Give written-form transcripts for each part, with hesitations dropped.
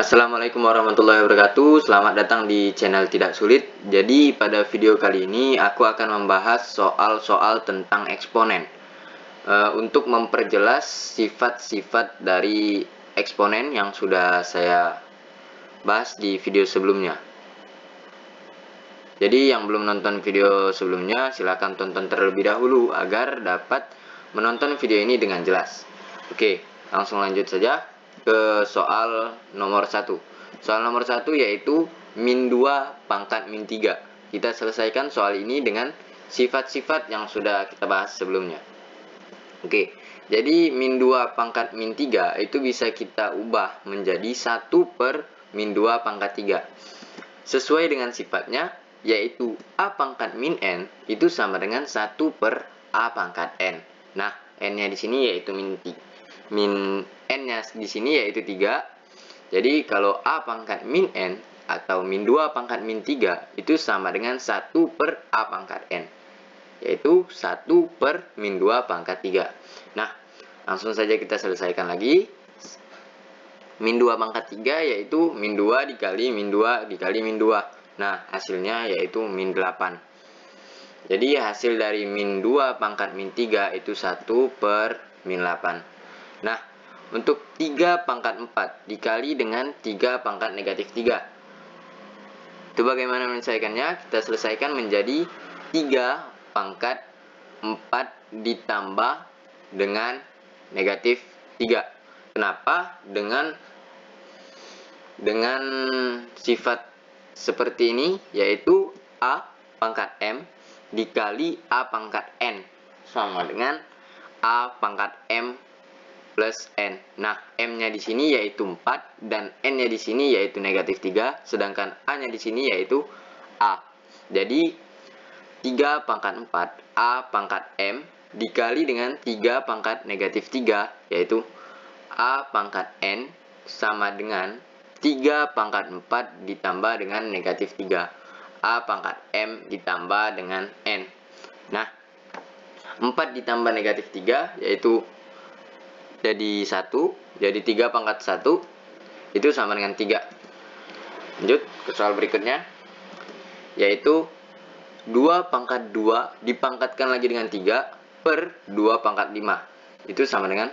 Assalamualaikum warahmatullahi wabarakatuh. Selamat datang di channel Tidak Sulit. Jadi pada video kali ini aku akan membahas soal-soal tentang eksponen. Untuk memperjelas sifat-sifat dari eksponen yang sudah saya bahas di video sebelumnya. Jadi yang belum nonton video sebelumnya silahkan tonton terlebih dahulu agar dapat menonton video ini dengan jelas. Oke, langsung lanjut saja ke soal nomor 1. Soal nomor 1 yaitu min 2 pangkat min 3. Kita selesaikan soal ini dengan sifat-sifat yang sudah kita bahas sebelumnya. Oke, jadi min 2 pangkat min 3 itu bisa kita ubah menjadi 1 per min 2 pangkat 3. Sesuai dengan sifatnya, yaitu A pangkat min N itu sama dengan 1 per A pangkat N. Nah, N-nya di sini yaitu min N-nya di sini yaitu 3. Jadi kalau A pangkat min N atau min 2 pangkat min 3 itu sama dengan 1 per A pangkat N, yaitu 1 per min 2 pangkat 3. Nah, langsung saja kita selesaikan lagi. Min 2 pangkat 3 yaitu min 2 dikali min 2 dikali min 2. Nah, hasilnya yaitu min 8. Jadi hasil dari min 2 pangkat min 3 itu 1 per min 8. Nah, untuk 3 pangkat 4 dikali dengan 3 pangkat negatif 3. Itu bagaimana menyelesaikannya? Kita selesaikan menjadi 3 pangkat 4 ditambah dengan negatif 3. Kenapa? Dengan sifat seperti ini, yaitu A pangkat M dikali A pangkat N sama dengan A pangkat M plus N. Nah, M-nya di sini yaitu 4 dan N-nya di sini yaitu negatif 3, sedangkan A-nya di sini yaitu A. Jadi 3 pangkat 4 A pangkat M dikali dengan 3 pangkat negatif 3 yaitu A pangkat N sama dengan 3 pangkat 4 ditambah dengan negatif 3 A pangkat M ditambah dengan N. Nah, 4 ditambah negatif 3 yaitu jadi 1, jadi 3 pangkat 1 itu sama dengan 3. Lanjut ke soal berikutnya, yaitu 2 pangkat 2 dipangkatkan lagi dengan 3 per 2 pangkat 5 itu sama dengan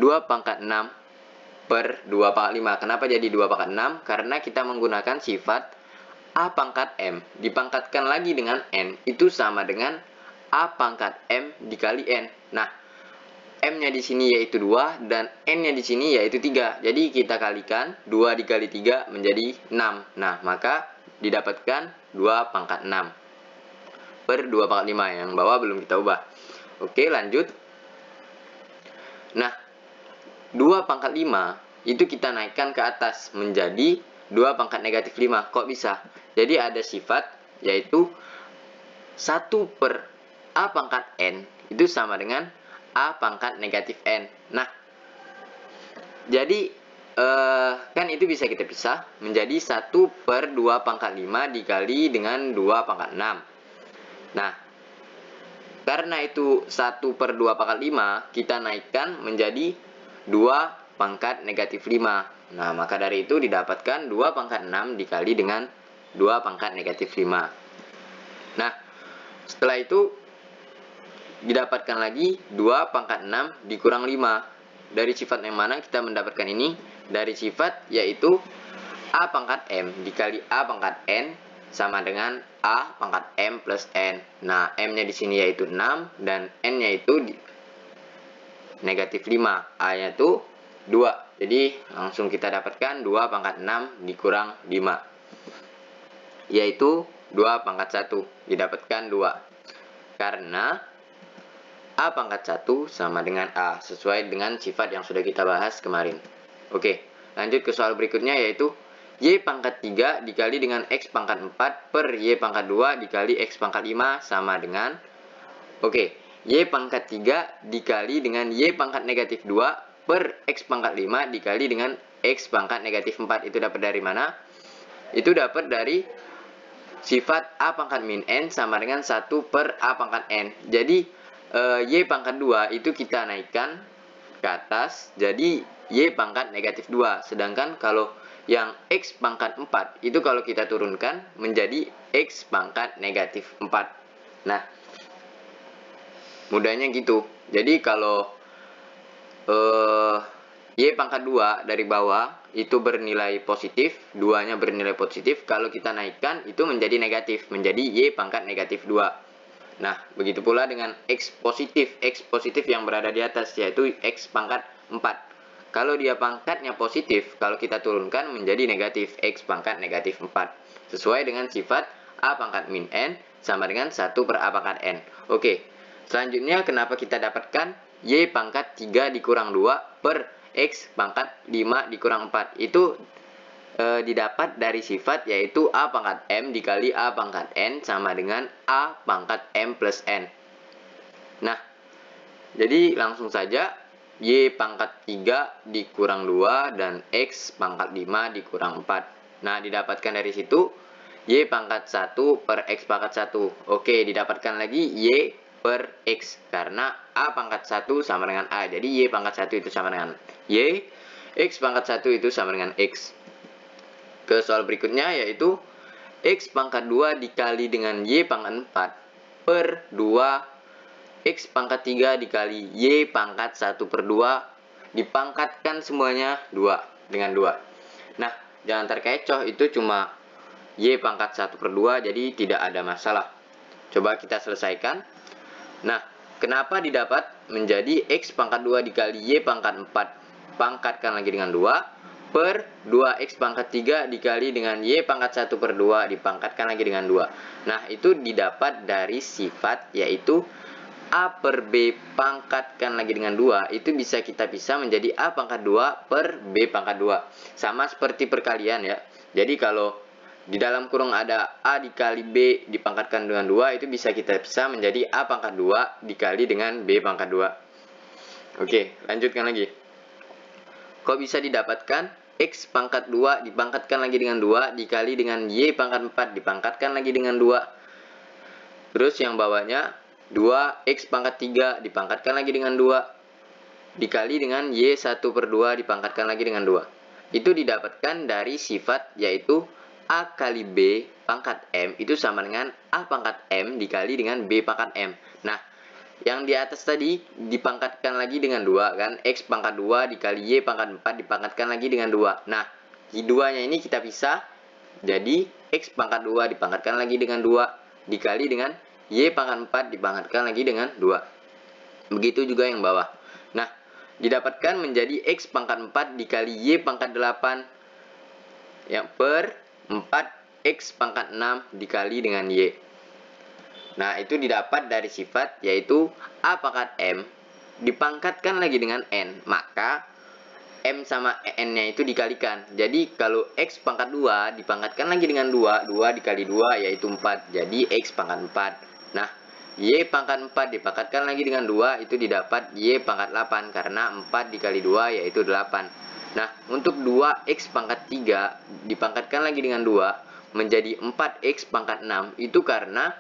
2 pangkat 6 per 2 pangkat 5. Kenapa jadi 2 pangkat 6? Karena kita menggunakan sifat A pangkat M dipangkatkan lagi dengan N itu sama dengan A pangkat M dikali N. Nah, M-nya di sini yaitu 2 dan N-nya di sini yaitu 3. Jadi kita kalikan 2 dikali 3 menjadi 6. Nah, maka didapatkan 2 pangkat 6 per 2 pangkat 5. Yang bawah belum kita ubah. Oke, lanjut. Nah, 2 pangkat 5 itu kita naikkan ke atas menjadi 2 pangkat negatif 5. Kok bisa? Jadi ada sifat yaitu 1 per A pangkat N itu sama dengan A pangkat negatif N. Nah, jadi kan itu bisa kita pisah menjadi 1 per 2 pangkat 5 dikali dengan 2 pangkat 6. Nah, karena itu 1 per 2 pangkat 5 kita naikkan menjadi 2 pangkat negatif 5. Nah, maka dari itu didapatkan 2 pangkat 6 dikali dengan 2 pangkat negatif 5. Nah, setelah itu didapatkan lagi 2 pangkat 6 dikurang 5. Dari sifat yang mana kita mendapatkan ini? Dari sifat yaitu A pangkat M dikali A pangkat N sama dengan A pangkat M plus N. Nah, M-nya di sini yaitu 6 dan N-nya itu negatif 5. A-nya itu 2. Jadi langsung kita dapatkan 2 pangkat 6 dikurang 5. Yaitu 2 pangkat 1. Didapatkan 2. Karena A pangkat 1 sama dengan A, sesuai dengan sifat yang sudah kita bahas kemarin. Oke, lanjut ke soal berikutnya yaitu Y pangkat 3 dikali dengan X pangkat 4 per Y pangkat 2 dikali X pangkat 5 sama dengan Y pangkat 3 dikali dengan Y pangkat negatif 2 per X pangkat 5 dikali dengan X pangkat negatif 4. Itu dapat dari mana? Itu dapat dari sifat A pangkat min N sama dengan 1 per A pangkat N. Jadi Y pangkat 2 itu kita naikkan ke atas, jadi Y pangkat negatif 2. Sedangkan kalau yang X pangkat 4 itu kalau kita turunkan menjadi X pangkat negatif 4. Nah, mudahnya gitu. Jadi kalau Y pangkat 2 dari bawah itu bernilai positif, 2-nya bernilai positif. Kalau kita naikkan itu menjadi negatif, menjadi Y pangkat negatif 2. Nah, begitu pula dengan X positif yang berada di atas, yaitu X pangkat 4. Kalau dia pangkatnya positif, kalau kita turunkan menjadi negatif, X pangkat negatif 4. Sesuai dengan sifat A pangkat min N sama dengan 1 per A pangkat N. Oke, selanjutnya kenapa kita dapatkan Y pangkat 3 dikurang 2 per X pangkat 5 dikurang 4. Itu didapat dari sifat yaitu A pangkat M dikali A pangkat N sama dengan A pangkat M plus N. Nah, jadi langsung saja Y pangkat 3 dikurang 2 dan X pangkat 5 dikurang 4. Nah, didapatkan dari situ Y pangkat 1 per X pangkat 1. Oke, didapatkan lagi Y per X. Karena A pangkat 1 sama dengan A. Jadi Y pangkat 1 itu sama dengan Y. X pangkat 1 itu sama dengan X. Ke soal berikutnya yaitu X pangkat 2 dikali dengan Y pangkat 4 per 2 X pangkat 3 dikali Y pangkat 1 per 2 dipangkatkan semuanya 2 dengan 2. Nah, jangan terkecoh, itu cuma Y pangkat 1 per 2, jadi tidak ada masalah. Coba kita selesaikan. Nah, kenapa didapat menjadi X pangkat 2 dikali Y pangkat 4 pangkatkan lagi dengan 2 per 2X pangkat 3 dikali dengan Y pangkat 1 per 2 dipangkatkan lagi dengan 2. Nah, itu didapat dari sifat yaitu A per B pangkatkan lagi dengan 2 itu bisa kita pisah menjadi A pangkat 2 per B pangkat 2. Sama seperti perkalian ya. Jadi kalau di dalam kurung ada A dikali B dipangkatkan dengan 2 itu bisa kita pisah menjadi A pangkat 2 dikali dengan B pangkat 2. Oke, lanjutkan lagi. Kok bisa didapatkan X pangkat 2 dipangkatkan lagi dengan 2 dikali dengan Y pangkat 4 dipangkatkan lagi dengan 2. Terus yang bawahnya 2X pangkat 3 dipangkatkan lagi dengan 2 dikali dengan Y 1 per 2 dipangkatkan lagi dengan 2. Itu didapatkan dari sifat yaitu A kali B pangkat M itu sama dengan A pangkat M dikali dengan B pangkat M. Nah, yang di atas tadi dipangkatkan lagi dengan 2 kan, X pangkat 2 dikali Y pangkat 4 dipangkatkan lagi dengan 2. Nah, di 2-nya ini kita pisah, jadi X pangkat 2 dipangkatkan lagi dengan 2 dikali dengan Y pangkat 4 dipangkatkan lagi dengan 2. Begitu juga yang bawah. Nah, didapatkan menjadi X pangkat 4 dikali Y pangkat 8 yang per 4X pangkat 6 dikali dengan Y. Nah, itu didapat dari sifat yaitu A pangkat M dipangkatkan lagi dengan N. Maka M sama N-nya itu dikalikan. Jadi kalau X pangkat 2 dipangkatkan lagi dengan 2, 2 dikali 2 yaitu 4. Jadi X pangkat 4. Nah, Y pangkat 4 dipangkatkan lagi dengan 2 itu didapat Y pangkat 8 karena 4 dikali 2 yaitu 8. Nah, untuk 2X pangkat 3 dipangkatkan lagi dengan 2 menjadi 4X pangkat 6 itu karena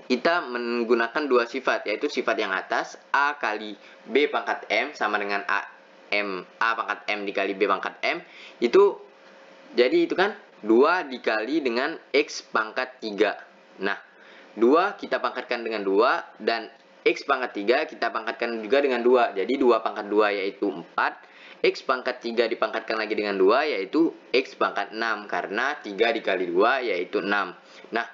kita menggunakan dua sifat yaitu sifat yang atas A kali B pangkat M sama dengan A pangkat M dikali B pangkat M itu jadi itu kan 2 dikali dengan X pangkat 3. Nah, 2 kita pangkatkan dengan 2 dan X pangkat 3 kita pangkatkan juga dengan 2. Jadi 2 pangkat 2 yaitu 4. X pangkat 3 dipangkatkan lagi dengan 2 yaitu X pangkat 6 karena 3 dikali 2 yaitu 6. Nah,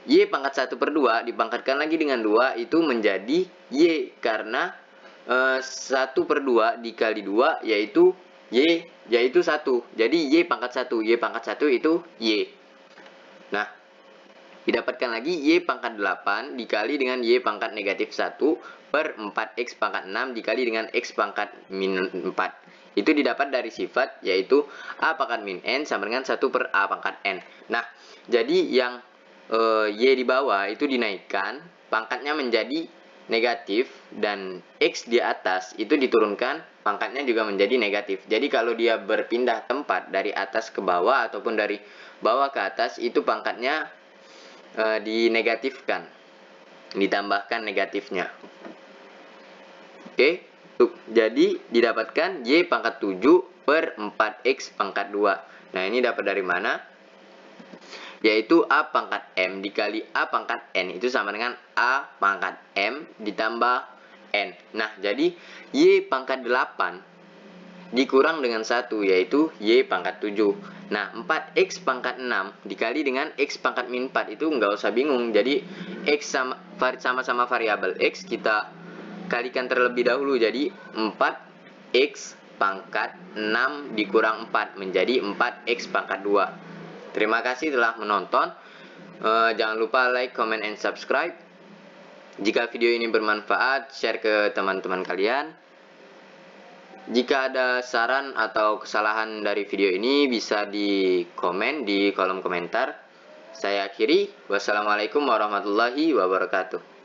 Y pangkat 1 per 2 dipangkatkan lagi dengan 2 itu menjadi Y karena 1 per 2 dikali 2 yaitu Y yaitu 1. Jadi Y pangkat 1. Y pangkat 1 itu Y. Nah, didapatkan lagi Y pangkat 8 dikali dengan Y pangkat negatif 1 per 4X pangkat 6 dikali dengan X pangkat min 4. Itu didapat dari sifat yaitu A pangkat min N sama dengan 1 per A pangkat N. Nah, jadi yang Y di bawah itu dinaikkan, pangkatnya menjadi negatif dan X di atas itu diturunkan, pangkatnya juga menjadi negatif. Jadi kalau dia berpindah tempat dari atas ke bawah ataupun dari bawah ke atas itu pangkatnya dinegatifkan, ditambahkan negatifnya. Oke, Jadi didapatkan Y pangkat 7 per 4X pangkat 2. Nah, ini dapat dari mana? Yaitu A pangkat M dikali A pangkat N itu sama dengan A pangkat M ditambah N. Nah, jadi Y pangkat 8 dikurang dengan 1 yaitu Y pangkat 7. Nah, 4X pangkat 6 dikali dengan X pangkat min 4 itu nggak usah bingung. Jadi X sama-sama variabel X kita kalikan terlebih dahulu. Jadi 4X pangkat 6 dikurang 4 menjadi 4X pangkat 2. Terima kasih telah menonton. Jangan lupa like, comment, and subscribe. Jika video ini bermanfaat, share ke teman-teman kalian. Jika ada saran atau kesalahan dari video ini, bisa di komen di kolom komentar. Saya akhiri. Wassalamualaikum warahmatullahi wabarakatuh.